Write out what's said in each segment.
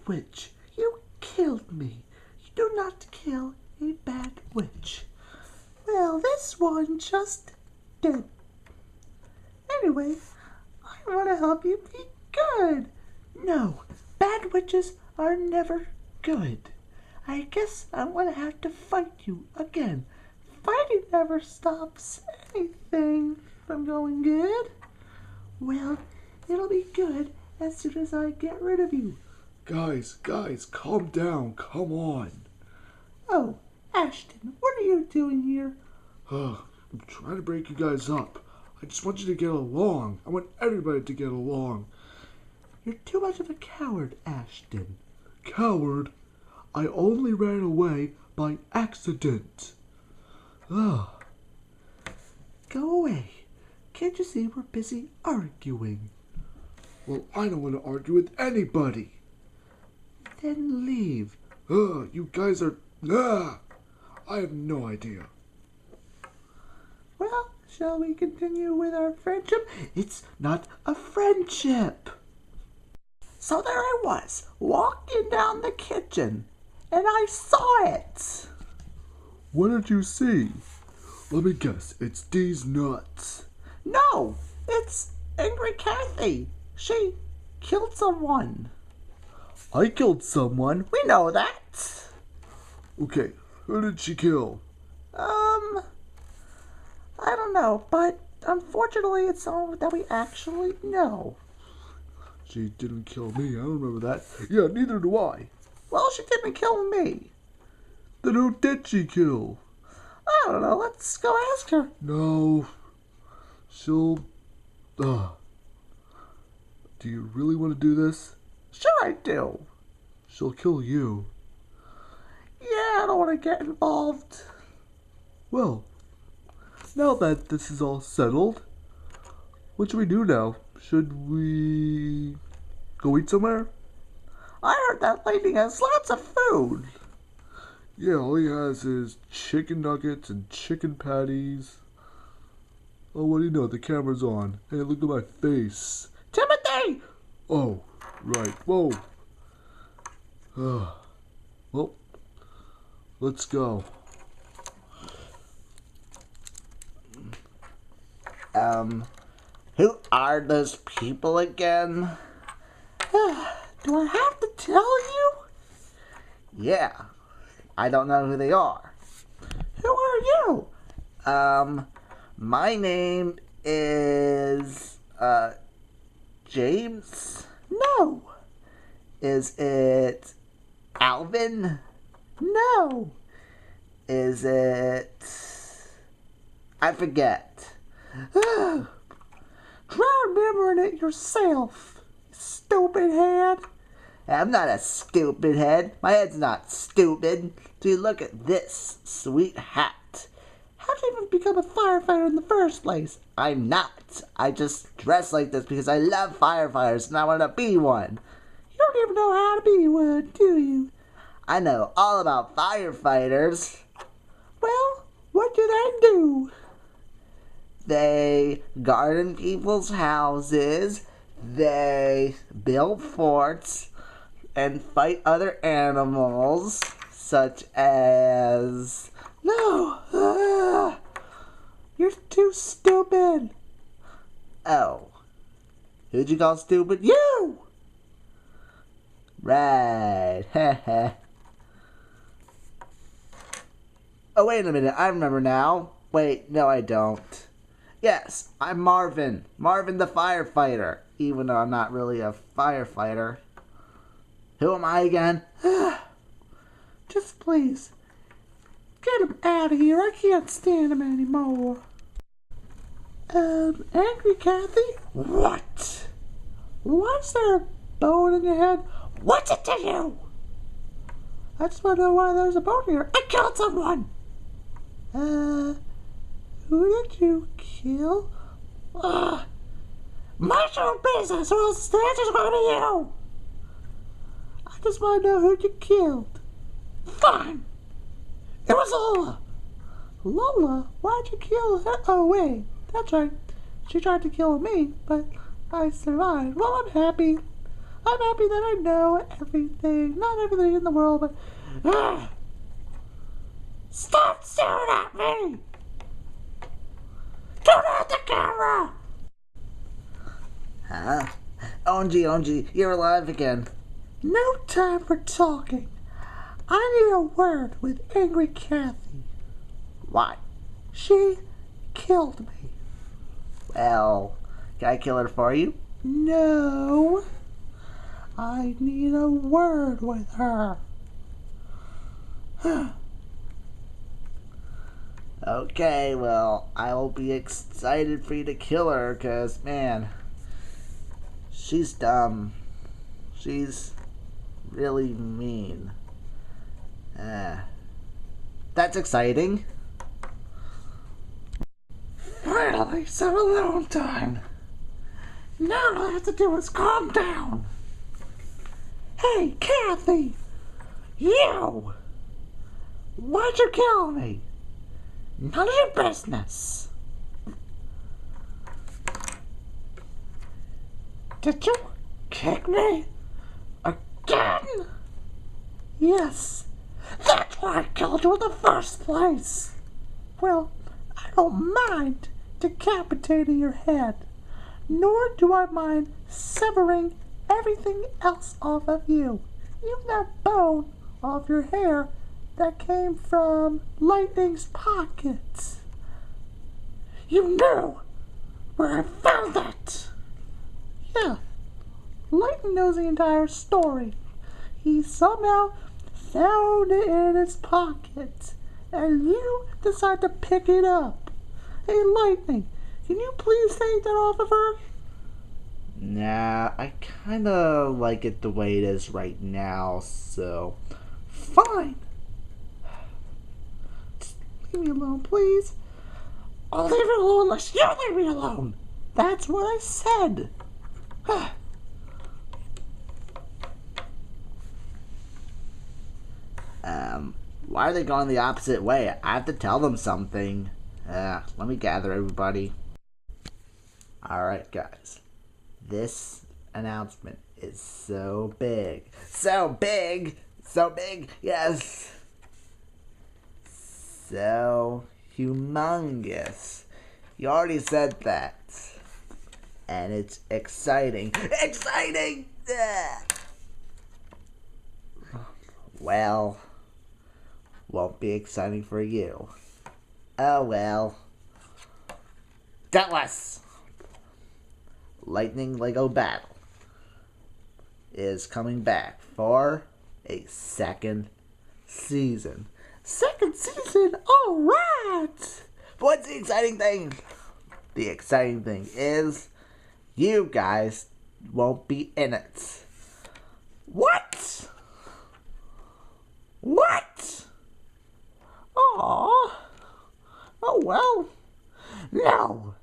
witch. You killed me. You do not kill a bad witch. Well, this one just did. Anyway, I want to help you be good. No, bad witches are never good. I guess I'm going to have to fight you again. Fighting never stops anything from going good. Well, it'll be good as soon as I get rid of you. Guys, calm down, come on. Oh, Ashton, what are you doing here? I'm trying to break you guys up. I just want you to get along. I want everybody to get along. You're too much of a coward, Ashton. Coward? I only ran away by accident. Go away. Can't you see we're busy arguing? Well, I don't want to argue with anybody. Then leave. You guys are... I have no idea. Well, shall we continue with our friendship? It's not a friendship. So there I was, walking down the kitchen, and I saw it. What did you see? Let me guess, it's Deez Nuts. No, it's Angry Cathy. She killed someone. I killed someone? We know that. Okay, who did she kill? I don't know, but unfortunately it's someone that we actually know. She didn't kill me, I don't remember that. Yeah, neither do I. Well, she didn't kill me. Then who did she kill? I don't know, let's go ask her. No. She'll... Do you really want to do this? Sure I do. She'll kill you. Yeah, I don't want to get involved. Well, now that this is all settled, what should we do now? Should we go eat somewhere? I heard that lady has lots of food. Yeah, all he has is chicken nuggets and chicken patties. Oh, what do you know? The camera's on. Hey, look at my face. Timothy! Oh, right. Whoa. Well, let's go. Who are those people again? Do I have to tell you? Yeah, I don't know who they are. Who are you? My name is, James? No. Is it Alvin? No. Is it... I forget. Try remembering it yourself, stupid head. I'm not a stupid head. My head's not stupid. Dude, look at this sweet hat. How'd you even become a firefighter in the first place? I'm not. I just dress like this because I love firefighters and I want to be one. You don't even know how to be one, do you? I know all about firefighters. Well, what do they do? They garden people's houses, they build forts, and fight other animals, such as... No! You're too stupid! Oh. Who'd you call stupid? You! Right. Heh. Oh, wait a minute. I remember now. Wait, no I don't. Yes, I'm Marvin the Firefighter, even though I'm not really a firefighter. Who am I again? Just please, get him out of here. I can't stand him anymore. Angry Cathy? What? Why's there a bone in your head? What's it to you? I just want to know why there's a bone here. I killed someone! Who did you kill? Mind your own business, or else the answer's going to be you! I just want to know who you killed. Fine! It was Lola! Lola? Why'd you kill her? Oh, wait. That's right. She tried to kill me, but I survived. Well, I'm happy. I'm happy that I know everything. Not everything in the world, but... Stop staring at me! Turn off the camera! Huh? Angie, you're alive again. No time for talking. I need a word with angry Cathy. Why? She killed me. Well, can I kill her for you? No. I need a word with her. Okay, well, I will be excited for you to kill her, because, man, she's dumb. She's really mean. That's exciting. Finally, some alone time. Now all I have to do is calm down. Hey, Cathy! You! Why'd you kill me? None of your business. Did you kick me? Again? Yes. That's why I killed you in the first place. Well, I don't mind decapitating your head, nor do I mind severing everything else off of you. Even that bone off your hair that came from Lightning's pockets. You knew where I found it. Yeah, Lightning knows the entire story. He somehow found it in his pocket, and you decide to pick it up. Hey, Lightning, can you please take that off of her? Nah, I kinda like it the way it is right now, so... Fine! Just leave me alone, please. I'll leave it alone unless you leave me alone. That's what I said. Why are they going the opposite way? I have to tell them something. Let me gather everybody. Alright, guys. This announcement is so big. So big! So big, yes! So humongous. You already said that. And it's exciting. Exciting! Well, won't be exciting for you. Oh well. Tell us! Lightning Lego Battle is coming back for a second season. Second season? Alright! What's the exciting thing? The exciting thing is you guys won't be in it. What? What? Aww. Oh well. No.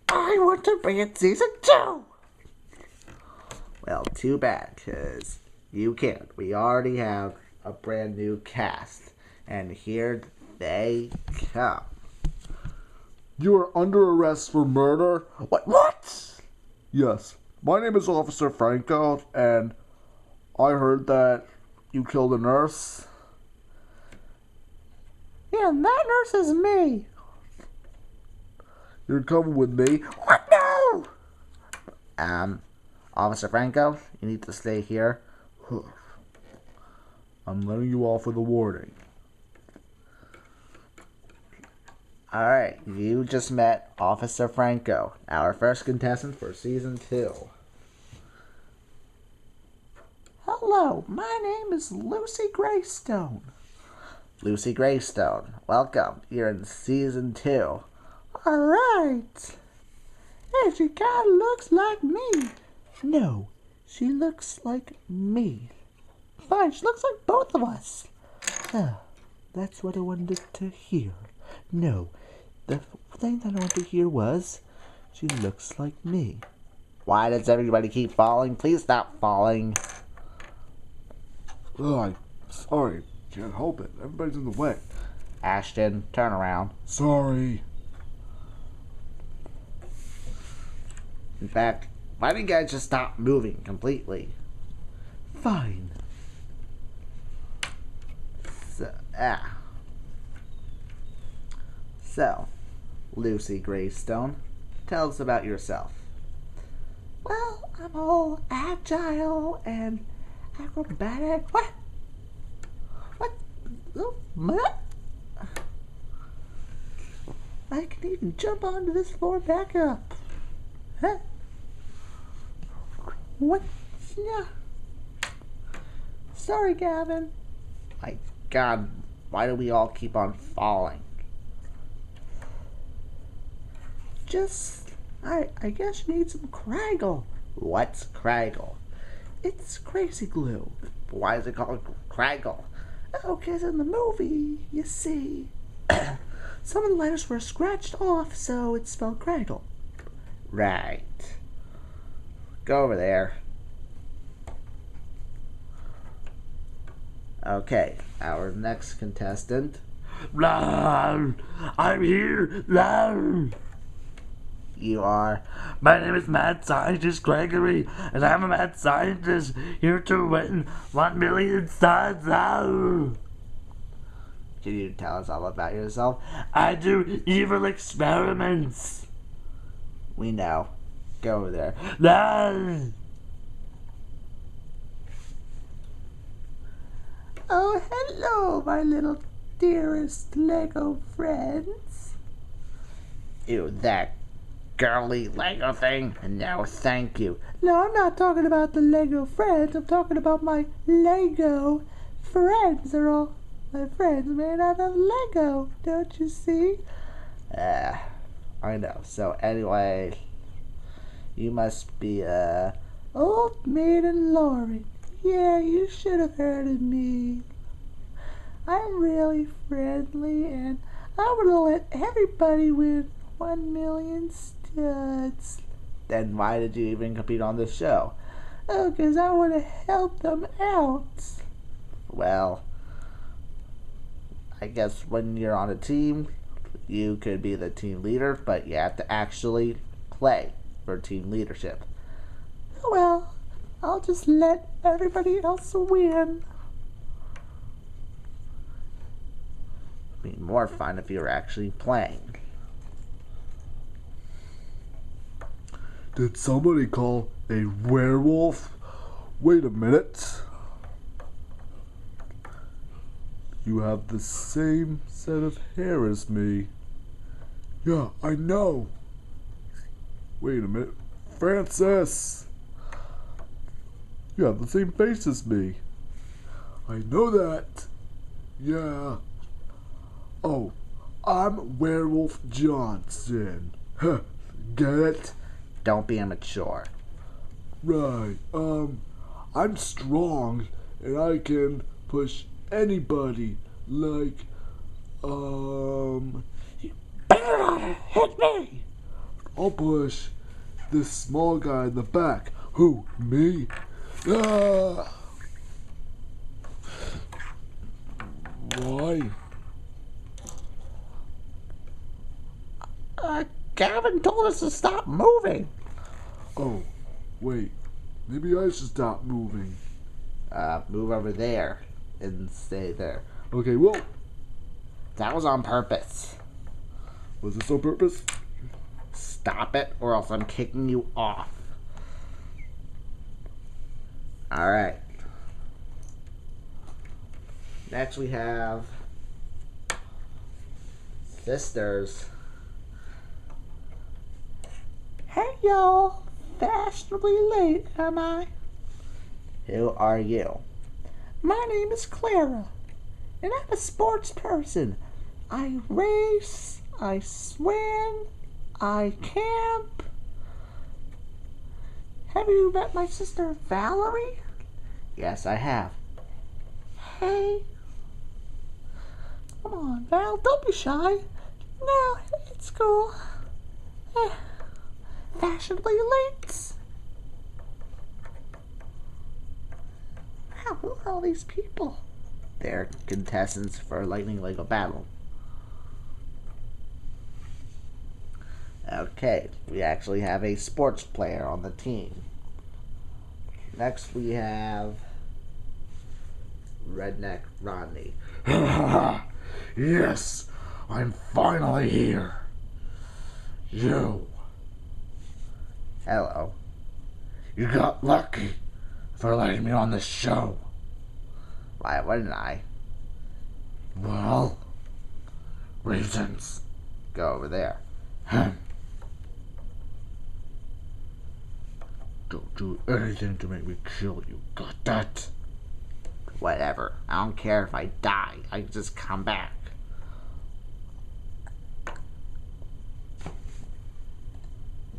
I want to be in season 2. Well, too bad, because you can't. We already have a brand new cast. And here they come. You are under arrest for murder? What? Yes. My name is Officer Franco, and I heard that you killed a nurse. Yeah, and that nurse is me. You're coming with me? What? No! Officer Franco, you need to stay here. I'm letting you off with a warning. Alright, you just met Officer Franco, our first contestant for Season 2. Hello, my name is Lucy Greystone. Lucy Graystone, welcome. You're in Season 2. Alright. Hey, she kinda looks like me. No, she looks like me. Fine, she looks like both of us. Ah, that's what I wanted to hear. No, the thing that I wanted to hear was, she looks like me. Why does everybody keep falling? Please stop falling. Oh, I'm sorry. Can't help it. Everybody's in the way. Ashton, turn around. Sorry. In fact, Why don't you guys just stop moving completely? Fine. So, Lucy Graystone, tell us about yourself. Well, I'm all agile and acrobatic. What? Oh, what? I can even jump onto this floor back up. Huh? What? Yeah. Sorry, Gavin. My God, why do we all keep on falling? I guess you need some Craggle. What's Craggle? It's crazy glue. Why is it called Craggle? Oh, 'cause in the movie, you see, some of the letters were scratched off, so it's spelled Craggle. Right. Go over there. Okay, our next contestant. I'm here. You are. My name is Mad Scientist Gregory, and I'm a mad scientist here to win 1 million stars. Can you tell us all about yourself? I do evil experiments. We know. Go over there. Oh, hello, my little dearest Lego friends. Ew, that girly Lego thing. And no, thank you. No, I'm not talking about the Lego friends. I'm talking about my Lego friends. They're all my friends made out of Lego. Don't you see? I know. So anyway, you must be Old Maiden Lauren. Yeah, you should have heard of me. I'm really friendly, and I would let everybody win 1 million studs. Then why did you even compete on this show? Oh, 'cause I want to help them out. Well, I guess when you're on a team, you could be the team leader, but you have to actually play for team leadership. Well, I'll just let everybody else win. It'd be more fun if you were actually playing. Did somebody call a werewolf? Wait a minute. You have the same set of hair as me. Yeah, I know. Wait a minute. Francis! You have the same face as me. I know that. Yeah. Oh, I'm Werewolf Johnson. Huh, get it? Don't be immature. Right. I'm strong and I can push anybody. Like, You better not hit me! I'll push this small guy in the back. Who? Me? Ah! Why? Gavin told us to stop moving. Oh, wait. Maybe I should stop moving. Move over there and stay there. Okay, well, That was on purpose. was this on purpose? Stop it, or else I'm kicking you off. Alright. Next we have Sisters. Hey, y'all. Fashionably late, am I? Who are you? My name is Clara, and I'm a sports person. I race, I swim, I camp. Have you met my sister Valerie? Yes, I have. Hey. Come on, Val, don't be shy. No, it's cool. Fashionably late. Wow, who are all these people? They're contestants for Lightning Lego Battle. Okay, we actually have a sports player on the team. Next we have Redneck Rodney. Yes, I'm finally here. You. Hello. You got lucky for letting me on the show. Why wouldn't I? Well, reasons. Go over there. Don't do anything to make me kill you. Got that? Whatever. I don't care if I die. I can just come back.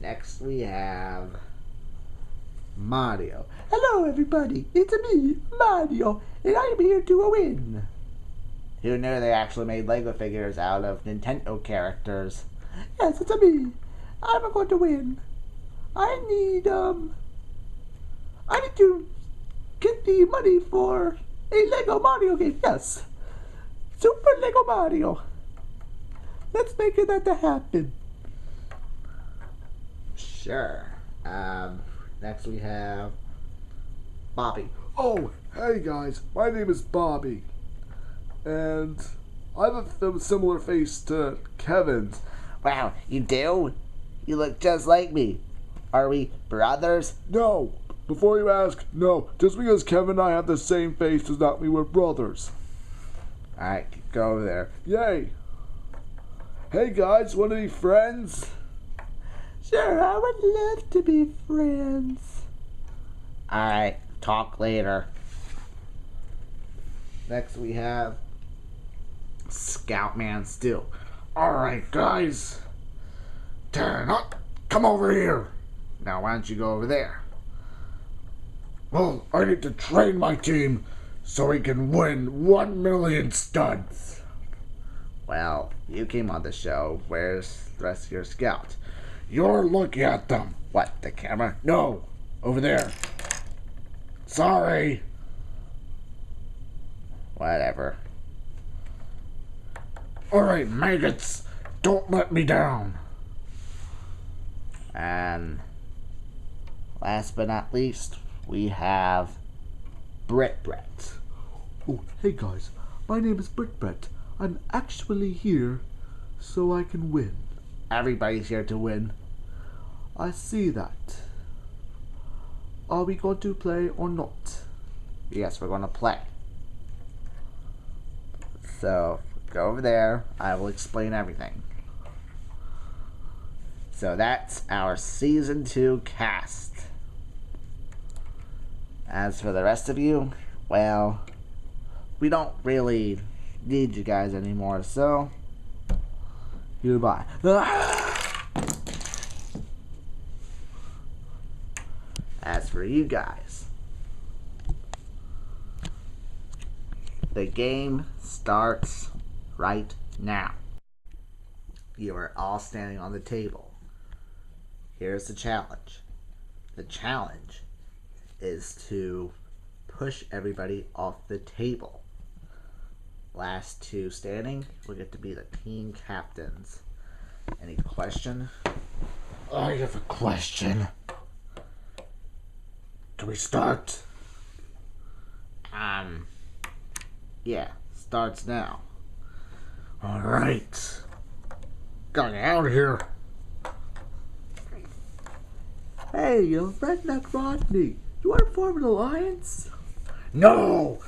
Next we have Mario. Hello, everybody. It's me, Mario, and I'm here to win. Who knew they actually made Lego figures out of Nintendo characters? Yes, it's me. I'm going to win. I need to get the money for a Lego Mario game. Yes. Super Lego Mario. Let's make that to happen. Sure. Next we have Bobby. Oh, hey guys, my name is Bobby. And I have a similar face to Kevin's. Wow, you do? You look just like me. Are we brothers? No, before you ask, no. Just because Kevin and I have the same face does not mean we're brothers. Alright, go over there. Yay. Hey guys, want to be friends? Sure, I would love to be friends. Alright, talk later. Next we have Scoutman Stu. Alright, guys. Turn up. Come over here. Now why don't you go over there? Well, I need to train my team so we can win 1 million studs. Well, you came on the show. Where's the rest of your scout? You're looking at them. What, the camera? No, over there. Sorry. Whatever. Alright, maggots. Don't let me down. And last but not least, we have Brit Bret. Oh, hey guys, my name is Brit Bret. I'm actually here so I can win. Everybody's here to win. I see that. Are we going to play or not? Yes, we're going to play. So, go over there. I will explain everything. So that's our Season 2 cast. As for the rest of you, well, we don't really need you guys anymore, so goodbye. As for you guys, the game starts right now. You are all standing on the table. Here's the challenge. The challenge is to push everybody off the table. Last two standing will get to be the team captains. Any question? I have a question. Can we start? Yeah, starts now. Alright. Got out of here. Hey, you Redneck Rodney. You want to form an alliance? No!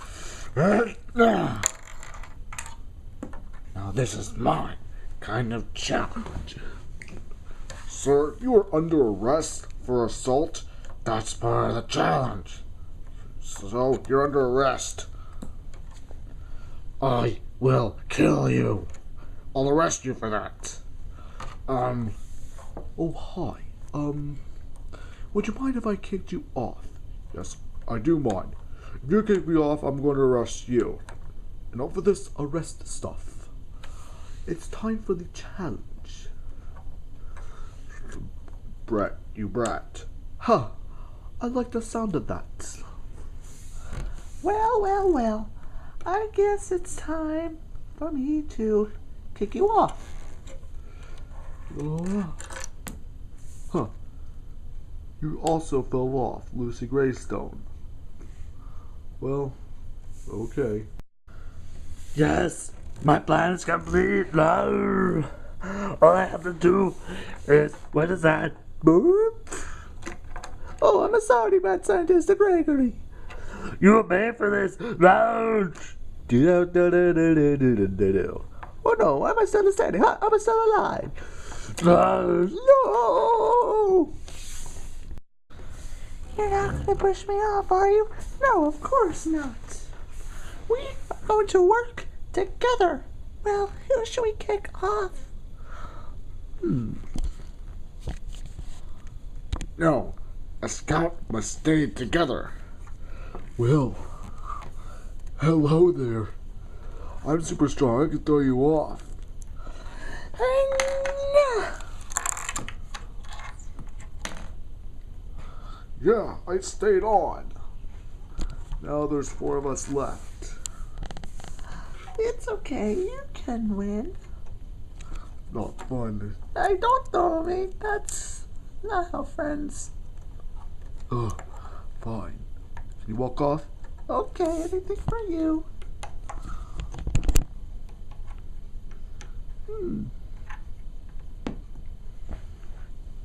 Now this is my kind of challenge. Sir, you are under arrest for assault. That's part of the challenge. So, you're under arrest. I will kill you. I'll arrest you for that. Oh, hi. Would you mind if I kicked you off? Yes, I do mind. If you kick me off, I'm going to arrest you. Enough of this arrest stuff. It's time for the challenge. Bret, you brat. Huh. I like the sound of that. Well. I guess it's time for me to kick you off. Huh. You also fell off, Lucy Greystone. Well, okay. Yes, my plan is complete. No. All I have to do is, what is that? Boop. Oh, I'm sorry, Mad Scientist Gregory. You were made for this. No. Oh no, am I still standing? Huh? Am I still alive? No. You're not going to push me off, are you? No, of course not. We are going to work together. Well, who should we kick off? No, a scout must stay together. Well, hello there. I'm super strong. I can throw you off. Yeah, I stayed on. Now there's 4 of us left. It's okay, you can win. Not fun. I don't know, mate. That's not how friends. Ugh, fine. Can you walk off? Okay, anything for you.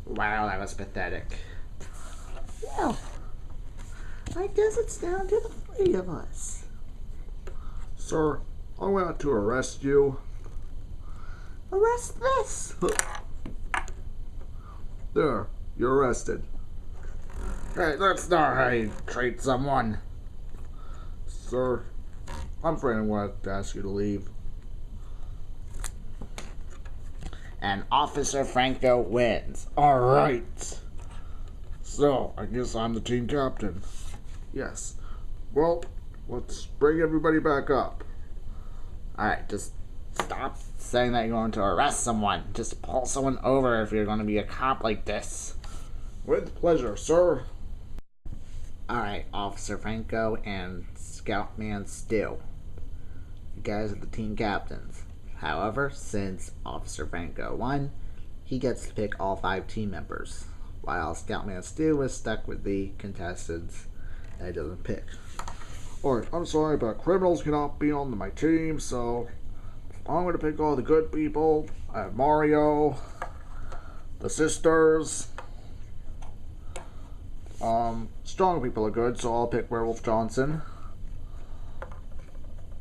Wow, that was pathetic. Well, I guess it's down to the 3 of us. Sir, I went out to arrest you. Arrest this. There, you're arrested. Hey, that's not how you treat someone. Sir, I'm afraid I'm going to have to ask you to leave. And Officer Franco wins. Alright. So, I guess I'm the team captain. Yes. Well, let's bring everybody back up. Alright, just stop saying that you're going to arrest someone. Just pull someone over if you're going to be a cop like this. With pleasure, sir. Alright, Officer Franco and Scoutman Stu. You guys are the team captains. However, since Officer Franco won, he gets to pick all 5 team members, while Scoutman Stu is stuck with the contestants that he doesn't pick. Alright, I'm sorry, but criminals cannot be on my team, so I'm going to pick all the good people. I have Mario, the sisters. Strong people are good, so I'll pick Werewolf Johnson.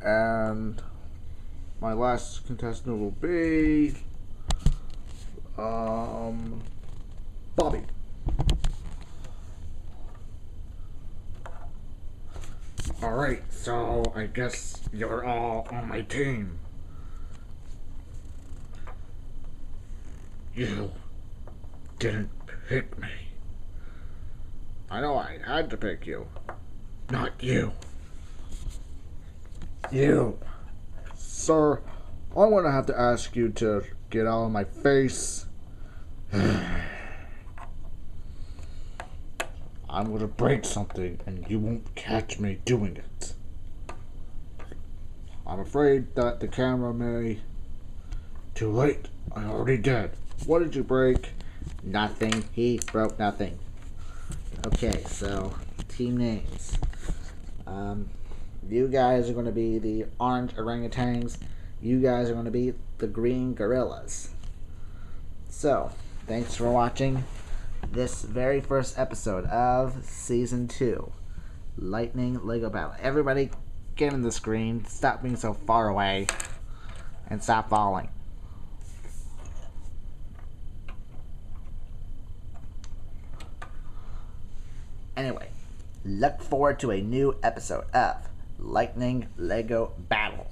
And my last contestant will be Bobby. Alright, so I guess you're all on my team. You didn't pick me. I know I had to pick you. Not you. You. Sir, I'm going to have to ask you to get out of my face. I'm going to break something and you won't catch me doing it. I'm afraid that the camera may... Too late. I already did. What did you break? Nothing. He broke nothing. Okay, so team names. You guys are going to be the orange orangutans. You guys are going to be the green gorillas. So, thanks for watching this very first episode of Season 2, Lightning Lego Battle. Everybody, get in the screen. Stop being so far away. And stop falling. Anyway, look forward to a new episode of Lightning Lego Battle.